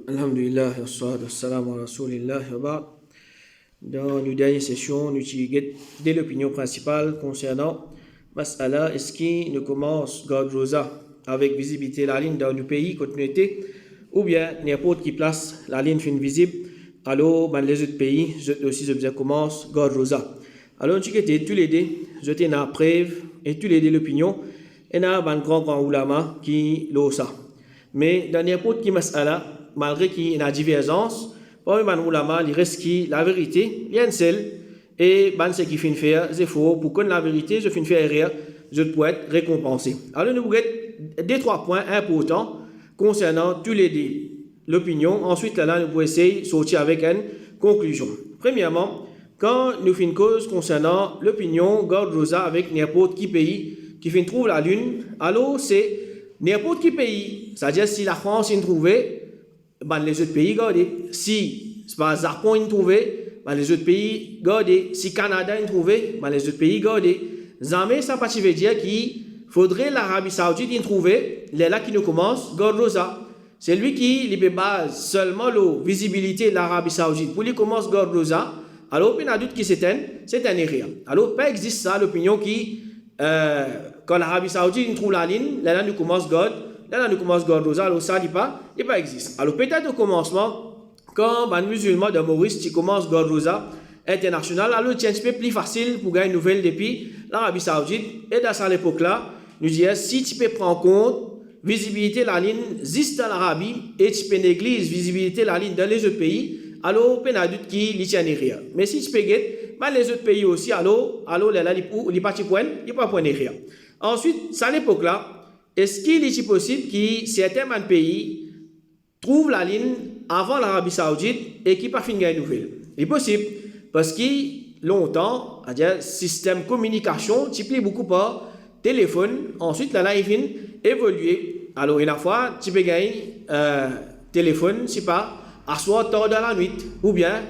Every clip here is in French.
Alhamdulillah, wassalatu wassalamu ala rasulillah wa ba'd. Dans nos dernières sessions, nous avons l'opinion principale concernant Mas'ala, est-ce qu'il ne commence God Rosa avec visibilité la ligne dans le pays, continuité, ou bien n'importe qui place la ligne fin visible, alors dans les autres pays, aussi je commence God Rosa. Alors nous avons tous les deux, je t'ai na preuve et tous les deux l'opinion, et na un grand ulama qui l'a ça. Mais dans n'importe qui Mas'ala, malgré qu'il y a une divergence, parmi les ulama, il reste qui la vérité, il y a une seule, et ce qui fait faire, c'est faux. Pour connaître la vérité, je fais faire rire, je peux être récompensé. Alors, nous avons des trois points importants concernant tous les deux l'opinion. Ensuite, là, nous pouvons essayer de sortir avec une conclusion. Premièrement, quand nous faisons une cause concernant l'opinion, God Rosa avec n'importe qui pays qui fait trouve la lune, alors c'est n'importe qui pays. C'est-à-dire, si la France est trouvée, les autres pays gardent. Si c'est pas Japon est trouvé, les autres pays gardent. Si Canada est trouvé, les autres pays gardent. Jamais ça pas veut dire qu'il faudrait l'Arabie Saoudite y trouver, les là qui nous commence God Rosa. C'est lui qui les base seulement la visibilité de l'Arabie Saoudite. Pour lui commence God Rosa, alors il y a doute qui c'est un erreur. Alors pas existe ça l'opinion qui quand l'Arabie Saoudite trouve la ligne, là nous commence God. Là, nous commençons God Rosa, alors ça, il pas existe. Alors, peut-être au commencement, quand un musulman de Maurice, qui commence God Rosa international, alors c'est un peu plus facile pour gagner une nouvelle depuis l'Arabie Saoudite. Et dans cette époque-là, nous disons, si tu peux prendre en compte visibilité de la ligne juste dans l'Arabie et tu peux négliger visibilité de la ligne dans les autres pays, alors, il y a doute qui n'y tient rien. Mais si tu peux gagner, les autres pays aussi, alors là, il n'y a pas de point, il n'y a pas de point rien. Ensuite, à l'époque-là, est-ce qu'il est possible que certains pays trouvent la ligne avant l'Arabie Saoudite et qui pas fini gagner nouvelle? C'est possible parce que longtemps, le système de communication multiplie beaucoup par téléphone. Ensuite, là, il vient évoluer. Alors, une fois, tu peux gagner téléphone, c'est pas à soit tard dans la nuit ou bien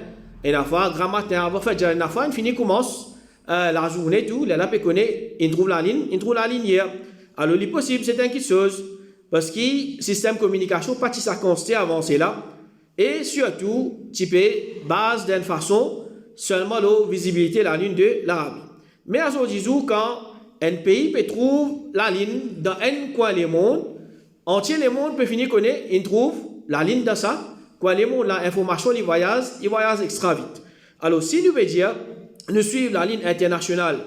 une fois, grand matin, avant de faire une fois, il commence la journée, tout, là, peut connaître, il trouve la ligne hier. Alors, il est possible, c'est quelque chose, parce que le système de communication, pas ça constate avancé là, et surtout, tu peux base d'une façon seulement la visibilité de la ligne de l'Arabie. Mais aujourd'hui, quand un pays peut trouver la ligne dans un coin du monde, entier le monde peut finir connaître, il trouve la ligne dans ça, coin du monde, l'information, il voyage extra vite. Alors, si nous veut dire, nous suivons la ligne internationale,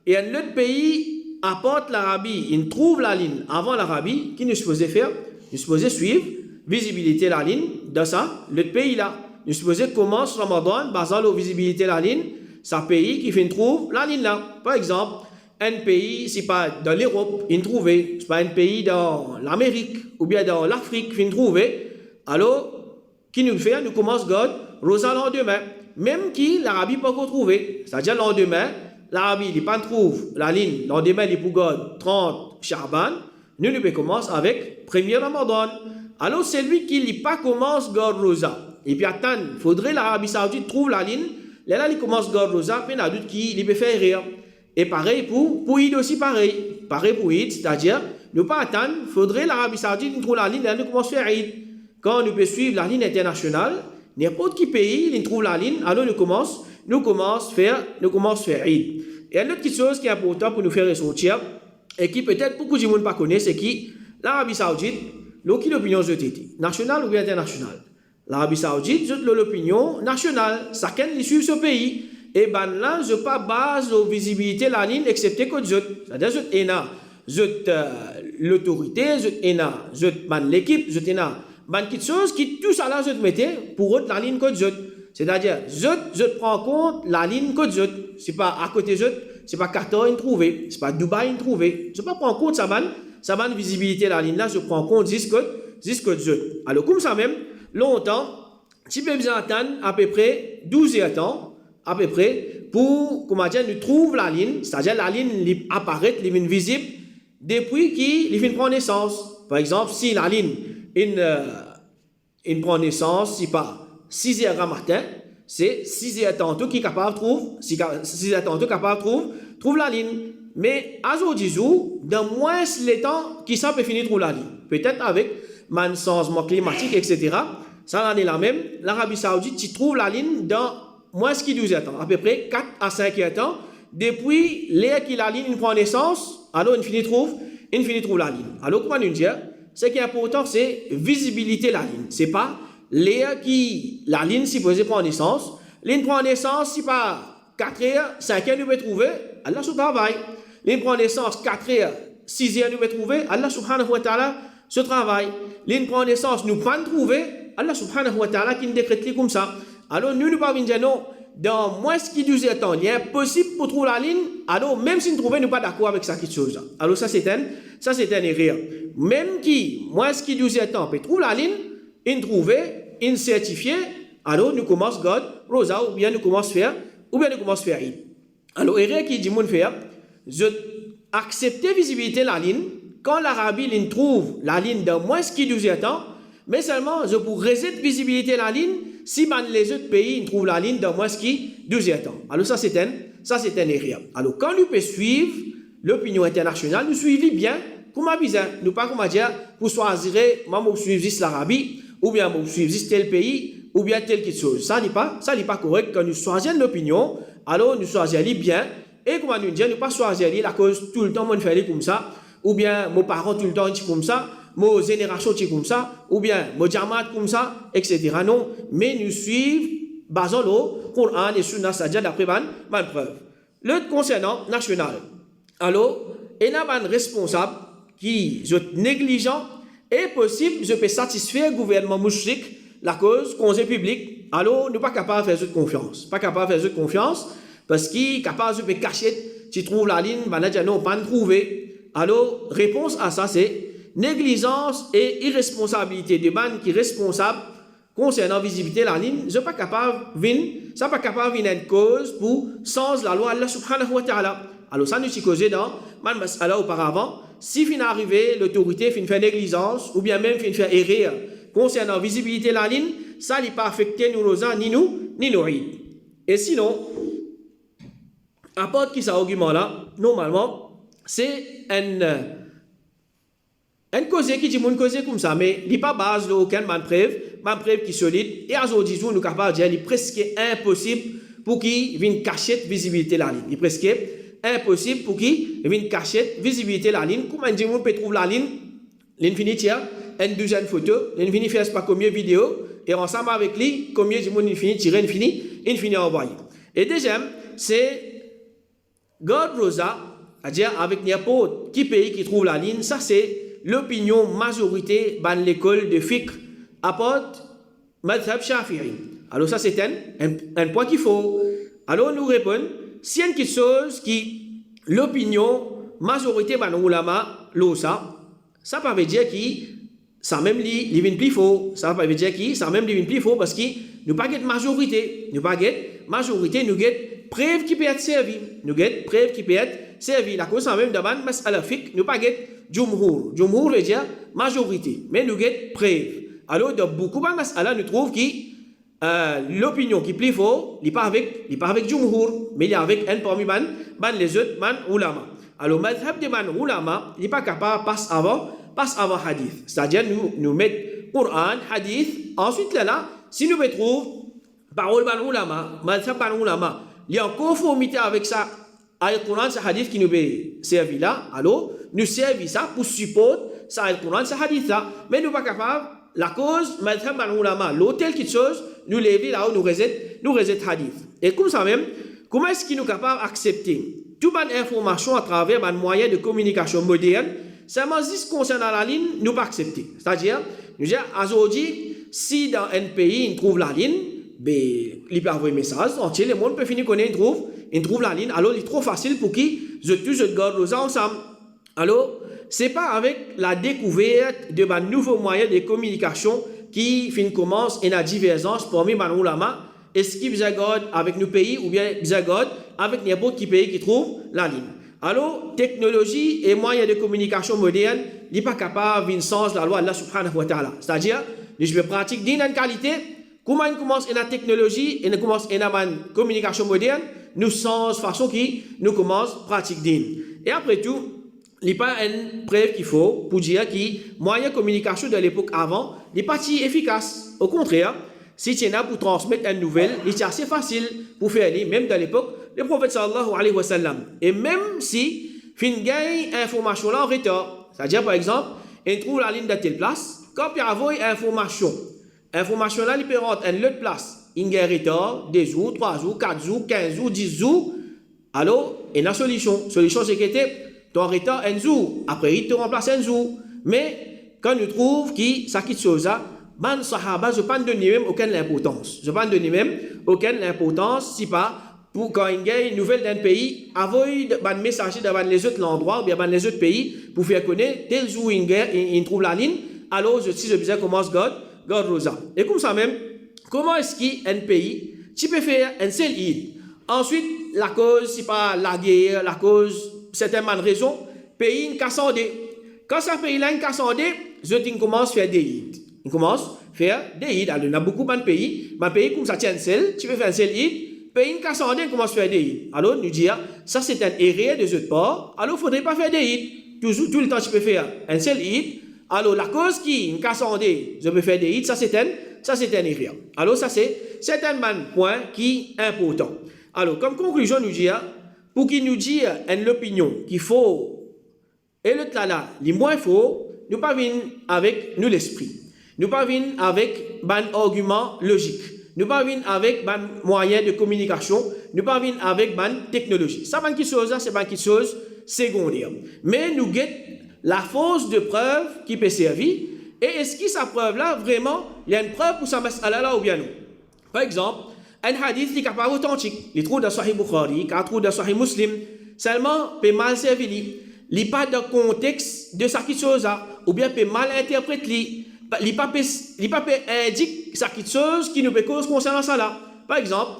et un autre pays apporte l'Arabie, il trouve la ligne avant l'Arabie, qui nous supposait faire? Nous supposait suivre, visibilité la ligne, dans ça, le pays là. Nous supposait commence Ramadan, basant la visibilité la ligne, ça pays qui fait trouve la ligne là. Par exemple, un pays, c'est pas dans l'Europe, il trouve, c'est pas un pays dans l'Amérique, ou bien dans l'Afrique, il trouve, alors, qui nous fait? Nous commence God, Rosa lendemain, même qui l'Arabie pas encore trouvé. C'est-à-dire lendemain, l'Arabie, il pas trouve la ligne, lendemain, il pour God 30 Charban, nous pouvons commencer avec 1er Ramadan. Alors, c'est lui qui n'a pas commence God Rosa. Et puis, attends, il faudrait l'Arabie Saoudite trouve la ligne, là, il commence God Rosa, puis il a doute qui peut faire rire. Et pareil pour Eid aussi, pareil. Pareil pour Eid, c'est-à-dire, nous pas attendre, il faudrait l'Arabie Saoudite trouve la ligne, là, nous commence à faire Eid. Quand nous pouvons suivre la ligne internationale, n'importe qui pays, il trouve la ligne, alors nous commence à faire Eid. Et une autre petite chose qui est importante pour nous faire ressortir, et qui peut-être beaucoup de monde ne connaît, c'est que l'Arabie Saoudite, l'opinion de nationale ou bien internationale. L'Arabie Saoudite, c'est l'opinion nationale. Chacun suit ce pays. Et ben là, je pas base de visibilité de la ligne, excepté que je. C'est-à-dire, je l'autorité, je l'équipe, je quelque chose qui tout ça là, je mettais pour eux la ligne que je. C'est-à-dire, je prends en compte la ligne que je. C'est pas à côté de c'est pas Qatar trouvé, c'est pas Dubaï trouvé. Je ne prends pas en compte ça va visibilité de la ligne là, je prends en compte jusque je. Alors comme ça même, longtemps, tu peux bien attendre à peu près 12 temps, à peu près, pour, nous trouve la ligne, c'est-à-dire la ligne apparaît, elle est visible, depuis qu'il vient prendre naissance. Par exemple, si la ligne, il prend naissance, si pas 6 heures du matin, c'est 6 heures tantôt qui est capable de trouver, 6 heures tantôt capable de trouve la ligne. Mais à aujourd'hui, dans moins les temps, qui ça peut finir trouver la ligne. Peut-être avec le changement climatique, etc. ça l'année la même, l'Arabie Saoudite, tu trouves la ligne dans moins ce qui 12 ans, à peu près 4 à 5 ans, depuis l'air qui la ligne prend naissance, alors il finit trouve la ligne. Alors comment nous dire, ce qui est important, c'est visibilité la ligne. C'est pas l'air qui la ligne supposée prend naissance, ligne prend naissance, si pas 4 heures, 5 heures, nous pouvons trouver, Allah se travaille. Ligne prend naissance 4 heures, 6 heures, nous pouvons trouver, Allah subhanahu wa ta'ala se travaille. Ligne prend naissance, nous pouvons trouver, Allah subhanahu wa ta'ala qui nous décrète comme ça. Alors nous ne pouvons pas dire non, dans moins ce qui 12 ans, il est impossible pour trouver la ligne, alors même si nous trouvons, nous ne sommes pas d'accord avec ça qui chose. Alors ça c'est un erreur. Même qui, moins ce qui 12 ans, peut trouver la ligne, il trouve, il certifié, alors nous commençons God, Rosa, ou bien nous commençons faire, il. Alors erreur qui dit mon faire, je accepte visibilité la ligne, quand l'Arabie ligne trouve la ligne dans moins ce qui 12 ans, mais seulement je pourrais reset visibilité la ligne si les autres pays trouvent la ligne dans moins ce qui 12 ans. Alors ça c'est un erreur. Alors quand nous pouvons suivre l'opinion internationale, nous suivons bien, comment bizarre, nous pas comment dire, pour choisir, moi je suivre l'Arabie, ou bien je suivre tel pays, ou bien telle chose. Ça n'est pas correct. Quand nous choisissons l'opinion, alors nous choisissons bien, et comment nous dire, nous pas choisir la cause tout le temps, on fait comme ça, ou bien mes parents tout le temps comme ça, mes générations comme ça, ou bien mes jamaat comme ça, etc. Non, mais nous suivons, basant le Coran et Sunna, c'est-à-dire d'après ma preuve. Le concernant national, alors, il y a un responsable qui est négligent et possible, je peux satisfaire le gouvernement mouchrik, la cause, conseil public, alors nous ne sommes pas capables de faire confiance. Pas capable de faire confiance parce qu'il est capable de cacher, tu trouves la ligne, non, pas de trouver. Alors, réponse à ça, c'est négligence et irresponsabilité de ban qui est responsable concernant visibilité la ligne. Je ne suis pas capable de venir une cause pour sans la loi Allah subhanahu wa ta'ala. Alors, ça nous s'y causé dans man mas'ala auparavant. Si fin arrivé, l'autorité fin fait négligence ou bien même fin fait erreur concernant visibilité la ligne, ça n'est pas affecté nous nos ni nous. Et sinon, apporte qui cet argument-là, normalement, c'est un cause qui dit une cause comme ça, mais il n'y a pas base de aucun preuve qui est solide. Et à aujourd'hui, nous sommes capables de dire qu'il est presque impossible pour qu'il vienne cacher visibilité la ligne. Il est presque impossible pour qu'il vienne cacher visibilité la ligne. Comment dire, on peut trouver la ligne, l'infinitia, une douzaine de photos, l'infini fait pas combien de vidéos, et ensemble avec lui, combien de monde infini tirer infini envoyé. Et deuxième, c'est God Rosa, c'est-à-dire avec n'importe qui pays qui trouve la ligne, ça c'est l'opinion majorité dans l'école de fiqh apporte madhab shafi'i. Alors ça c'est un point qu'il faut. Alors nous répondons, si il y a quelque chose qui l'opinion majorité dans l'ulama l'osa, ça ne veut dire que ça même li vient plus faux. Ça veut dire que ça même li vient plus faux parce que nous pas get majorité, nous get preuve qui peut être servie. La cause même d'abord mas'ala fiqh, nous pas get jumhur. Jumhur veut dire majorité, mais nous get preuve. Alors dans beaucoup de mas'ala nous trouve que l'opinion qui plus faux, il pas avec jumhur, mais il est avec un parmi les autres ulama. Alors madhab de ulama, il n'est pas capable passe avant hadith. C'est-à-dire nous mettre Coran, hadith, ensuite là, si nous retrouvons parole ulama, madhab ulama, il y a en conformité avec ça, avec le Coran, ce hadith qui nous peut servir là, alors nous servons ça pour supporter ça avec le Coran, ce hadith là, mais nous ne sommes pas capables, la cause, madhab ulama, l'hôtel qui chose, nous lever là où nous reset hadith. Et comme ça même, comment est-ce qu'il nous capable d'accepter toute bonne information à travers un moyen de communication moderne, seulement si concernant la ligne, nous pas accepter. C'est-à-dire, nous disons, aujourd'hui, si dans un pays, on trouve la ligne, il peut envoyer un message, entier, le monde peut finir connaître, il trouve la ligne, alors il est trop facile pour qui je garde les ensemble. Alors, ce n'est pas avec la découverte de nouveaux moyens de communication qui commence une divergence parmi les ulama. Est-ce qu'il vous accorde avec nos pays ou bien vous accorde avec n'importe quel pays qui trouve la ligne. Alors, technologie et moyens de communication modernes n'est pas capable de sens la loi Allah subhanahu wa ta'ala. C'est-à-dire, je vais pratiquer d'une qualité, comment on commence une technologie et on commence une communication moderne, nous sens façon qui nous commence pratique d'une. Et après tout, il n'y a pas une preuve qu'il faut pour dire que moyen de communication de l'époque avant n'est pas si efficace. Au contraire, si tu es là pour transmettre une nouvelle, c'est assez facile pour faire aller, même dans l'époque, le prophète sallallahu alayhi wa sallam. Et même si fin gagne information là en retard, c'est-à-dire par exemple, on trouve la ligne de telle place, quand il y a information là, il peut rentrer à une autre place, il y a un retard, 2 jours, 3 jours, 4 jours, 15 jours, 10 jours, alors il y a une solution. La solution c'est que ton retard un jour, après il te remplace un jour. Mais quand nous trouvons que ça quitte chose là, ban sahaba, je ne pas donner même aucune importance. Je ne pas donner même aucune importance si pas pour quand il y a une nouvelle d'un pays, avoir un messager devant les autres endroits ou bien dans les autres pays pour faire connaître tel jour il trouve la ligne, alors si je besoin commence God Rosa. Et comme ça même, comment est-ce qu'un pays, tu peux faire un seul île. Ensuite, la cause, c'est pas la guerre, la cause, certaines raisons, pays n'a sondé. Quand ça pays-là n'a sondé, je commence à faire des îles. Il commence à faire des îles. Alors, il y a beaucoup de pays comme ça tient un seul, tu peux faire un seul île. Pays n'a sondé, il commence à faire des îles. Alors, nous dire, ça c'est un erreur de autres part. Alors, il ne faudrait pas faire des îles. Tout le temps, tu peux faire un seul île. Alors, la cause qui n'a sondé, je peux faire des îles, ça c'est un erreur. Alors, ça c'est un point qui est important. Alors, comme conclusion, nous disons, pour qu'il nous dise une opinion qu'il faut, et l'autre là, les moins faux, nous pas venir avec nous l'esprit. Nous pas venir avec un argument logique. Nous pas venir avec un moyen de communication. Nous pas venir avec une technologie. Ça, c'est une chose secondaire. Mais nous guettons la force de preuve qui peut servir. Et est-ce que sa preuve-là, vraiment, il y a une preuve pour ça là ou bien non? Par exemple, un hadith qui n'est pas authentique. Il trouve dans Sahih Bukhari, il trouve dans Sahih Muslim. Seulement, peut mal servir. Il n'est pas dans le contexte de sa chose, ou bien peut mal interpréter. Il n'est pas indique sa chose qui nous peut cause concernant ça là. Par exemple,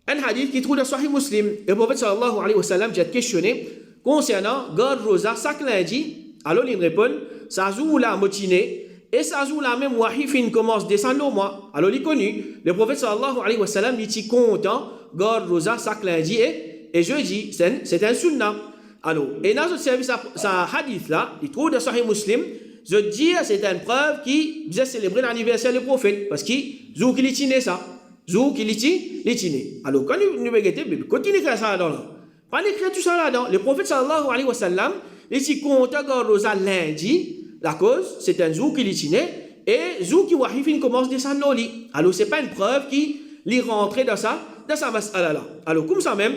un hadith qui trouve dans Sahih Muslim, le prophète sallallahu alayhi wa sallam a questionné concernant garde rosa, ça lundi. Alors il répond, ça joue la motinée. Et ça joue la même wahi fin commence à descendre au mois. Alors il est connu, le prophète sallallahu alayhi wa sallam il est content, garde rosa, ça lundi et jeudi, c'est un sunnah. Alors, et dans ce service, ça hadith là, il trouve dans Sahih Muslim, je dis c'est une preuve qui disait célébrer l'anniversaire du prophète, parce que zou qu'il tient ça, zou qu'il tient. Alors quand nous regardons, continuez à faire ça là-dedans. Pas d'écrire tout ça là-dedans. Le prophète sallallahu alayhi wa sallam, il est content garde rosa lundi. La cause, c'est un jour qui l'itiné et jour qui wahifin commence à descendre au lit. Alors, ce n'est pas une preuve qui l'y rentre dans sa mas'ala là. Alors, comme ça même,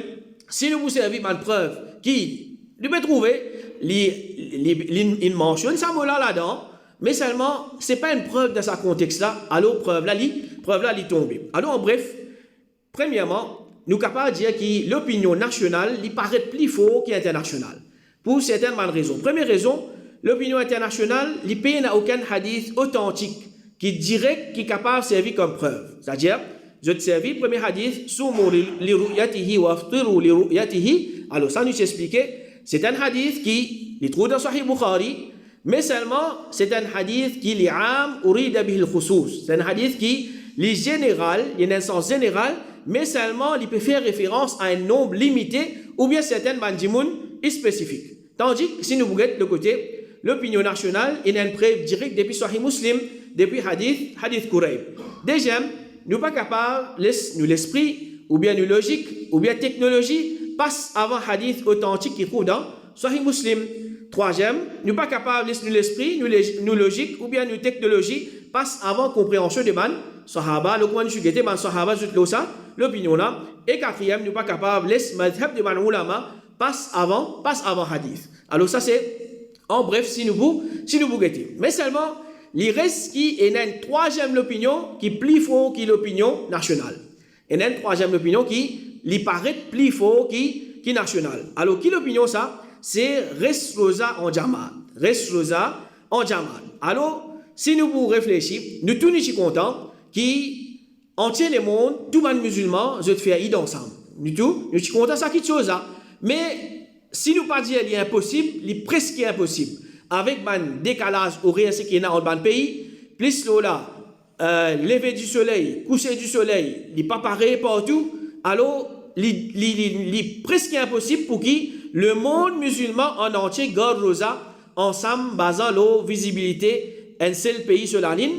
si nous vous servons une preuve qui nous peut trouver, il mentionne ça là-dedans, mais seulement, ce n'est pas une preuve dans ce contexte là. Alors, preuve là, il tombe. Alors, en bref, premièrement, nous sommes capables de dire que l'opinion nationale, il paraît plus fort qu'internationale. Pour certaines raisons. Première raison, l'opinion internationale, le pays n'a aucun hadith authentique qui direct, qui est capable de servir comme preuve. C'est-à-dire, je te servis, premier hadith, Sumu li ru'yatihi wa aftiru li ru'yatihi. Alors, ça nous explique, c'est un hadith qui est trouvé dans Sahih Bukhari, mais seulement, c'est un hadith qui est am urida bihi al-khusus. C'est un hadith qui est général, il y a un sens général, mais seulement, il peut faire référence à un nombre limité ou bien certaines bandimoun spécifiques. Tandis que si nous regardons le côté, l'opinion nationale, il y a une preuve directe depuis Sahih Muslim, depuis Hadith Quraib. Deuxième, nous ne sommes pas capables, nous l'esprit, ou bien nous logique, ou bien technologie, passe avant Hadith authentique qui trouve dans Sahih Muslim. Troisième, nous ne sommes pas capables, nous l'esprit, nous logique, ou bien nous technologie, passe avant compréhension de man, Sahaba, le coin de Shugete, man Sahaba, l'opinion là. Et quatrième, nous ne sommes pas capables, les madhab de man ulama, passe avant Hadith. Alors ça c'est en bref, si nous vous guettons. Mais seulement, il reste qui est une troisième opinion qui est plus fort que l'opinion nationale. Il y a une troisième opinion qui lui paraît plus fort que nationale. Alors, qui l'opinion ça? C'est reste rosa en Jamad. Reste rosa en Jamad. Alors, si nous vous réfléchissons, nous tous nous sommes contents qu'en entier le monde, tout le monde musulman, je te fais aider ensemble. Nous sommes contents de ça quelque chose là. Mais si nous pas dire qu'il est impossible, il est presque impossible. Avec un décalage horaire qui est dans le pays, plus là, lever du soleil, coucher du soleil, il n'est pas pareil partout, alors il est presque impossible pour que le monde musulman en entier garde rosa ensemble basant la visibilité un seul pays sur la ligne.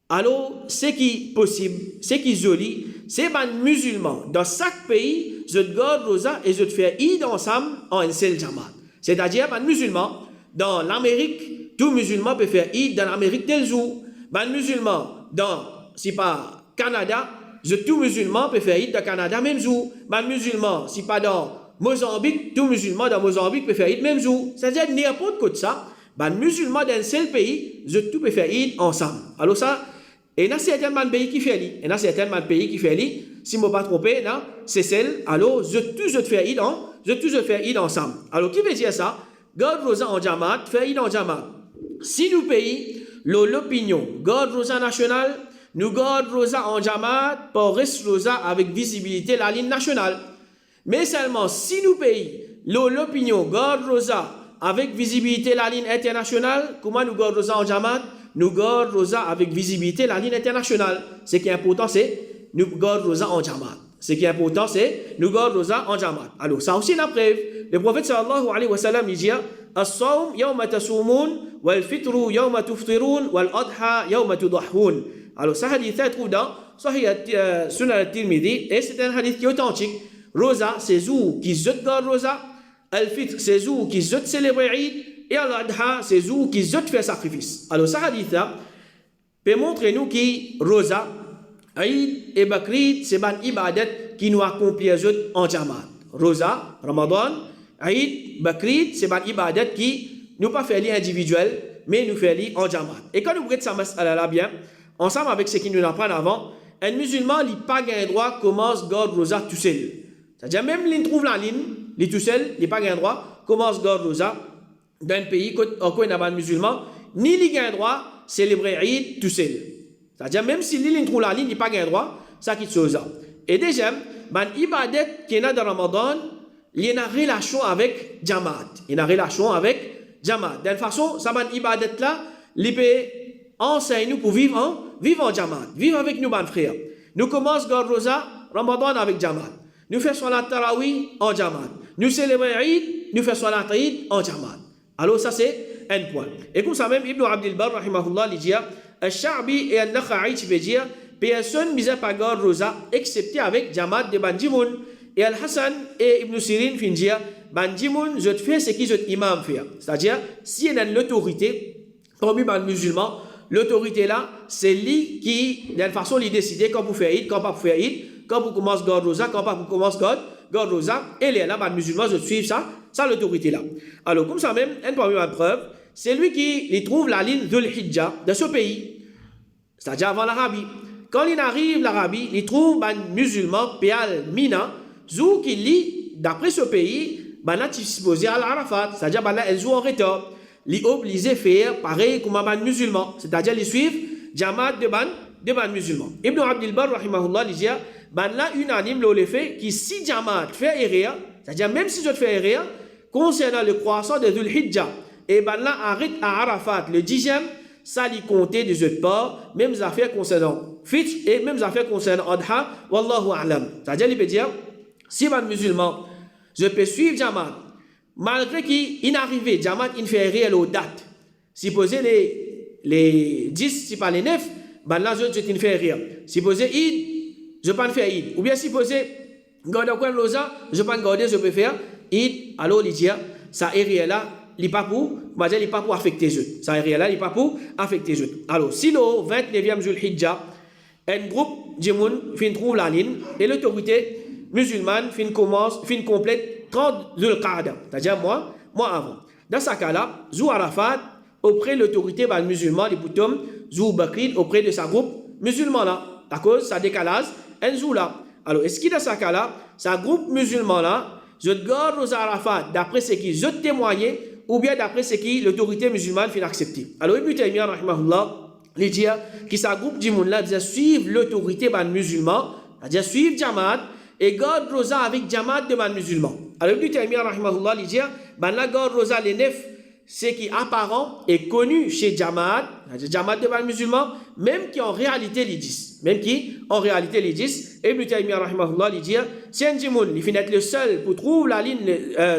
Alors, ce qui est possible, ce qui est joli, c'est que les musulmans, dans chaque pays, je garde rosa et je fais Eid ensemble en un seul jamaat. C'est-à-dire, les musulmans, dans l'Amérique, tout musulman peut faire Eid dans l'Amérique tel jour. Les musulmans, dans, si pas Canada, tout musulman peut faire Eid dans Canada même jour. Les musulmans, si pas dans Mozambique, tout musulman dans Mozambique peut faire Eid même jour. C'est-à-dire, n'importe quoi de ça, les musulmans dans un seul pays, tout peut faire Eid ensemble. Alors ça, et il y a certains pays qui font li. Il y a certains pays qui font li. Si je ne me pas trompé, c'est celle. Alors, je fais Eid ensemble. Alors, qui veut dire ça? Garde rosa en jamaat, fait Eid en jamaat. Si nous pays, l'opinion, garde rosa nationale, nous garde rosa en jamaat, pour reste rosa avec visibilité la ligne nationale. Mais seulement si nous pays, l'opinion, garde rosa avec visibilité la ligne internationale, comment nous garde rosa en jamaat? Nous garde rosa avec visibilité la ligne internationale. Ce qui est important, c'est nous garde rosa en jamaat. Ce qui est important, c'est nous garde rosa en jamaat. Alors, ça aussi, la preuve. Le prophète sallallahu alayhi wa sallam, il dit As-sawm yawma tasoumoun, wal fitru yawma tuftirun, wal adha yawma tudahhoun. Alors, ce hadith se trouve dans Sahih Sunan al-Tirmidhi et c'est un hadith qui est authentique. Rosa, c'est jour qui se garde rosa. Al-fitr, c'est jour qui se célèbre Eid. Et Al-Adha, c'est jour qui se fait sacrifice. Alors, ce hadith-là peut montrer nous que Rosa, Eid et Bakrid, c'est une ibadat qui nous accomplit en jamaat. Rosa, Ramadan, Eid, Bakrid, c'est une ibadat qui nous pas fait individuel, mais nous fait en jamaat. Et quand nous regardons ça mas'ala bien, ensemble avec ce qui nous apprend avant, un musulman n'a pas un droit commence garde Rosa tout seul. C'est-à-dire même s'il trouve la ligne, il tout seul, il n'a pas un droit commence garde Rosa dans un pays où il n'y a pas de musulmans, ni il a un droit de célébrer Eid tout seul. C'est-à-dire, même si il trouve la ligne, il n'a pas un droit, ça quitte chose. Et déjà, l'ibadat qui est dans Ramadan, il y a une relation avec Jamaat. Il y a une relation avec Jamaat. De toute façon, ça ibadat là, il peut enseigner nous pour vivre en Jamaat, vivre avec nos frères. Nous commençons Gard Rosa, Ramadan avec Jamaat. Nous faisons la Tarawih en Jamaat. Nous célébrons Eid, nous faisons la Eid en Jamaat. Alors ça c'est un point. Et comme ça même, Ibn Abdel Bar, rahimahullah, il dit, Al-Sha'bi et Al-Nakha'i, tu veux dire, personne mise pas garde rosa, excepté avec Jamaat de Banjimoun. Et Al-Hassan et Ibn Sirin fin dire, Banjimoun, je te fais ce que je imam fait. C'est-à-dire, si il y a l'autorité, parmi les musulmans, l'autorité là, c'est lui qui, d'une façon, il décide quand vous faites Eid, quand pas vous faites Eid, quand vous commencez garde rosa, quand pas vous commencez garde rosa, et les là, les musulmans, je suivre ça l'autorité là. Alors, comme ça même, une première preuve, c'est lui qui trouve la ligne Dhul Hijjah de ce pays, c'est-à-dire avant l'Arabie. Quand il arrive l'Arabie, il trouve un musulman, Péal Mina, zou qui lit, d'après ce pays, là, tu supposé à l'Arafat, c'est-à-dire là, elle joue en retard. Il est obligé de faire pareil comme un musulman, c'est-à-dire les suivre Jamaat de ban musulman. Ibn Abdel Bar, rahimahullah, il dit, là, unanime, le fait que si Jamaat fait erreur, c'est-à-dire même si je fais erreur, concernant le croissant de Dhul Hijjah, et là, arrête à Arafat, le 10e, ça lui comptait des autres parts, même affaires concernant Fitr et même affaires concernant Adha, Wallahu A'lam. C'est-à-dire, il peut dire, si un musulman, je peux suivre Jamaat, malgré qu'il n'arrive, Jamaat, il fait réel aux dates. Si poser les 10, si pas les 9, là, je ne fais rien. Si poser Eid, je ne peux pas faire Eid. Ou bien si poser garder quoi Rosa, je ne peux pas garder, je peux faire Eid. Alors, il dit, ça est réel là, il n'est pas pour affecter les autres. Ça est réel là, il n'est pas pour affecter les autres. Alors, si le 29e Dhul Hijjah, un groupe de gens fin trouve la ligne et l'autorité musulmane fin complète 30 Dhul Qa'da, c'est-à-dire moi avant. Dans ce cas-là, Zou Arafat auprès de l'autorité musulmane, les boutons, Zou Bakrid auprès de sa groupe musulman là. À cause ça décalage, un Zou là. Alors, est-ce qu'il dans ce cas-là, sa groupe musulman là, je garde aux Arafat d'après ce qu'ils ont témoigné ou bien d'après ce que l'autorité musulmane fait accepter. Alors, Ibn Taymiyyah, rahimahullah, il dit que sa groupe de monde là doit suivre l'autorité musulman, c'est-à-dire suivre Jamaat et garde rosa avec Jamaat de musulman. Alors, Ibn Taymiyyah, rahimahullah, il dit la garde rosa les 9, ce qui est apparent et connu chez Jamaat de musulman, même qui en réalité les 10. 10. Même qui, en réalité, les 10, Ibn Taymiyyah, rahimahullah, il dit, si un djimoun, il finit le seul pour trouver la ligne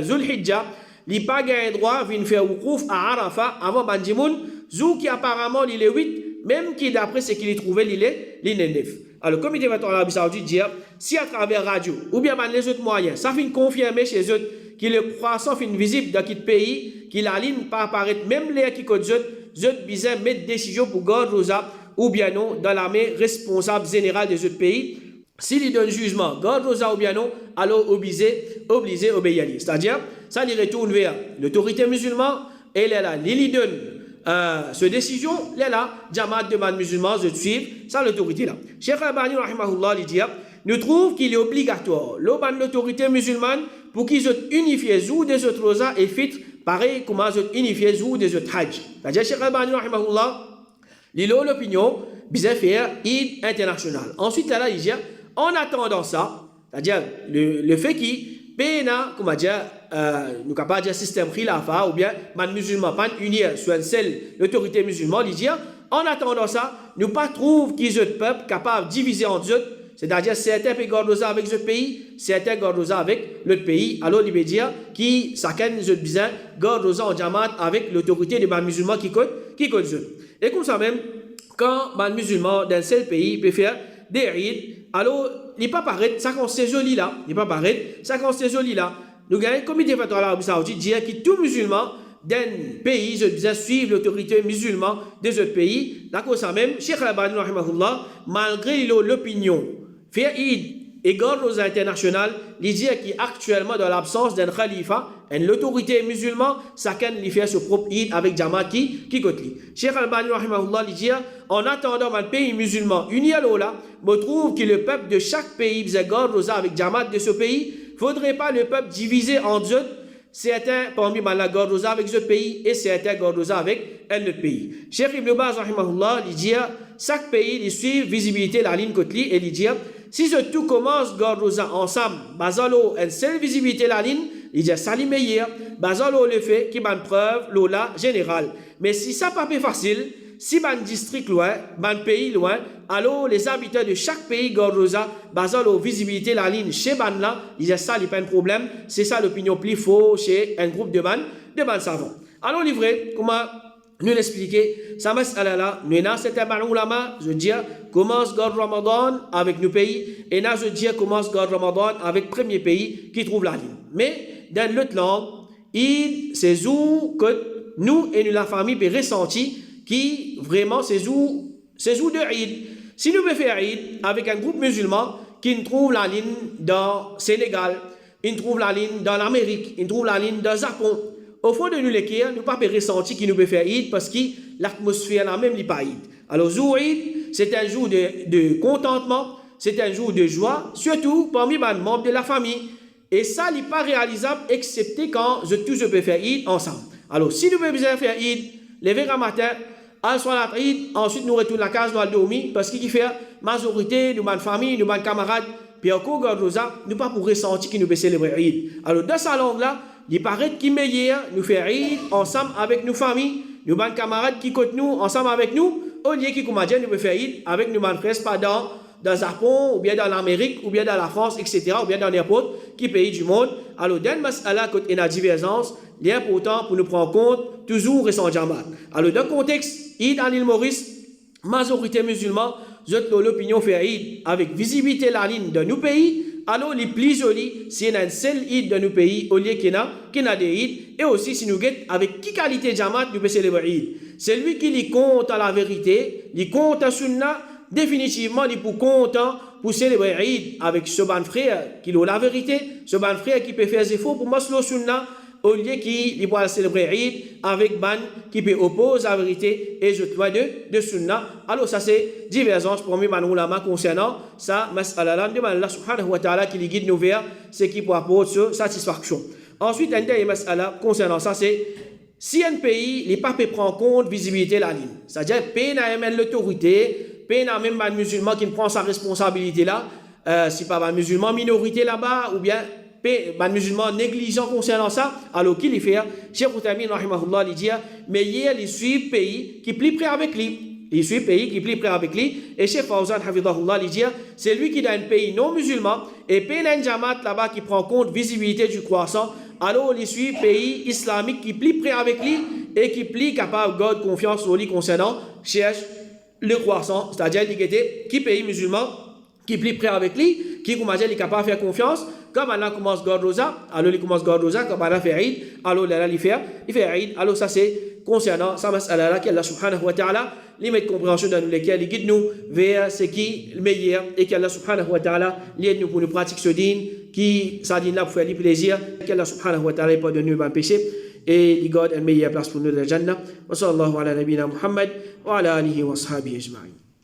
Zul Hijjah, il n'a pas gagné droit, il fait Woukouf à Arafat, avant ban djimoun, Zou qui apparemment, il est 8, même qui, d'après ce qu'il a trouvé, il est 9. Alors, le comité de l'Arabie Saoudite dit, si à travers radio, ou bien les autres moyens, ça fait confirmer chez eux que le croissant fait visible dans quel pays, que la ligne pas apparaître, même les qui codent autres bizarres mettre décision pour garder Rosa, ou bien non, dans l'armée responsable générale des autres pays. S'il donne jugement, garde Rosa ou bien non, alors obligé obéir. C'est-à-dire, ça lui retourne vers l'autorité musulmane, et elle est là, il donne cette décision, là, Jamaat demande musulmans de suivre, ça l'autorité là. Cheikh Albani, rahimahullah, il dit, nous trouve qu'il est obligatoire, l'autorité musulmane, pour qu'ils soient unifiés, ou des autres rosas et fitres, pareil comme ils sont unifiés, ou des autres hajj. C'est-à-dire, Cheikh Albani, rahimahullah, il a l'opinion, bizarre faire Eid international. Ensuite, là, il dit, en attendant ça, c'est-à-dire le fait qu'il Pena, comment dire, nous capable dire système khilafa ou bien man musulman pas unir sur une seule l'autorité musulmane, il dit en attendant ça, nous pas trouve qu'ils autres peuples capables de diviser en deux, c'est-à-dire certains pays gardent avec ce pays, certains gardent avec l'autre pays. Alors il veut dire qui chacun des autres bizarres gardent en jamaat avec l'autorité des man musulmans qui code eux. Et comme ça même quand man musulman d'un seul pays peut faire des rites, alors il n'est pas pareil, ça qu'on s'est joli là, il n'est pas pareil, ça qu'on s'est joli là. Nous gagnons, comme il dit l'Arabie Saoudite, dit que tout musulman d'un pays, je disais, suivre l'autorité musulmane des autres pays. D'accord, ça même, Cheikh Al-Albani, malgré l'opinion, faire Eid et garde aux internationales, il dit qu'actuellement, dans l'absence d'un khalifa, l'autorité musulmane, chacun lui fait son propre Eid avec Jamaat qui côte lui. Cheikh Al-Albani, il dit, en attendant un pays musulman uni à l'eau là, me trouve que le peuple de chaque pays, garde avec Jamaat de ce pays, faudrait pas le peuple divisé en deux, certains parmi la garde avec ce pays et certains garde avec un autre pays. Cheikh Ibn Baz, il dit, chaque pays, il suit visibilité la ligne côte et il dit, si ce tout commence garde ensemble, basalo une seule visibilité la ligne, il dit ça li meilleur, basalo le fait qui ban preuve l'ola général. Mais si ça pas facile, si ban district loin, ban pays loin, alors les habitants de chaque pays gardosa, basalo visibilité la ligne chez ban là, il dit ça li pas un problème, c'est ça l'opinion plus faux chez un groupe de ban savants. Alors livré, comment nous l'expliquer, ça mas'ala là, nous avons certains ulama, je dis, commence garde Ramadan avec nos pays, et là je dis, commence garde Ramadan avec premier pays qui trouve la ligne. Mais, dans l'autre langue, c'est où que nous et nous, la famille, peut ressentir qui vraiment, c'est où de Eid. Si nous pouvons faire Eid avec un groupe musulman qui trouve la ligne dans le Sénégal, il trouve la ligne dans l'Amérique, il trouve la ligne dans le Japon, au fond de nous, l'équerre, nous pas ressentir qu'il nous peut faire Eid parce que l'atmosphère là même n'est pas Eid. Alors, jour Eid, c'est un jour de contentement, c'est un jour de joie, surtout parmi les membres de la famille. Et ça n'est pas réalisable excepté quand tous je peux faire Eid ensemble. Alors, si nous pouvons faire Eid, lever un matin, à soir la Eid, ensuite nous retournons à la case, nous allons dormir parce qu'il fait majorité, nous bonne famille, nous bonnes camarades, puis encore, nous pas pour ressentir qu'il nous peut célébrer Eid. Alors, dans sa langue là, il paraît qu'il meilleur nous faire Eid ensemble avec nos familles, nos bonnes camarades qui côtent nous ensemble avec nous, au lieu qui comme nous peut faire Eid avec nos bonnes frères pas dans le Japon, ou bien dans l'Amérique, ou bien dans la France, etc., ou bien dans n'importe quel pays du monde. Alors, dans le mas'ala, quand il y a la divergence, il est important pour nous prendre en compte, toujours rester en jamaat. Alors, dans le contexte, Eid en île Maurice, majorité musulmane, l'opinion fait Eid avec visibilité la ligne de nos pays. Alors, les plus jolis, s'il y a un seul Eid dans nos pays, au lieu qu'il y a des Eid, et aussi si nous guettons avec qui qualité de jamaat nous pouvons célébrer Eid. C'est lui qui lui compte à la vérité, lui compte à Sunna, définitivement, il est pour content pour célébrer Eid avec ce ban frère qui a la vérité, ce ban frère qui peut faire des efforts pour maslo Sunna, au lieu qu'il va célébrer Eid avec ban qui peut opposer la vérité et je dois de Sunna. Alors ça c'est divergence pour moi ulama concernant ça, mas'ala de Allah subhanahu wa ta'ala qui guide nous vers ce qui peut apporter satisfaction. Ensuite, un dernier mas'ala concernant ça, c'est si un pays n'est pas peut prendre en compte visibilité la ligne, c'est-à-dire pays n'a même l'autorité, pays n'a même pas de musulman qui prend sa responsabilité là, si pas un musulman minorité là-bas ou bien un musulman négligent concernant ça, alors qu'il y fait, Cheikh Uthaymeen rahimahullah il dit, mais hier il suit pays qui est plus près avec lui. il suit pays qui plie près avec lui. Et Cheikh Fawzan, Hafidahullah, il dit, c'est lui qui dans un pays non musulman, et pays un jamaat là-bas qui prend compte visibilité du croissant, alors il suit pays islamique qui plie près avec lui, et qui plie capable de garder confiance sur lui concernant, cherche le croissant, c'est-à-dire qui pays musulman, qui plie près avec lui, qui commence à capable de faire confiance, comme Allah commence à garder rosa, alors il commence à garder rosa, comme Allah fait Eid, alors il fait Eid, alors ça c'est concernant ça mas'ala qu'Allah subhanahu wa ta'ala les met de compréhension dans lesquels il guide nous vers ce qui est le meilleur et qu'Allah subhanahu wa ta'ala l'aide nous pour nous pratiquer ce din qui ça din là pour faire du plaisir qu'Allah subhanahu wa ta'ala pardonne nous nos péchés et il garde une meilleure place pour nous dans la Jannah wa sallallahu ala nabina Muhammad wa ala alihi wa sahbihi ajma'in.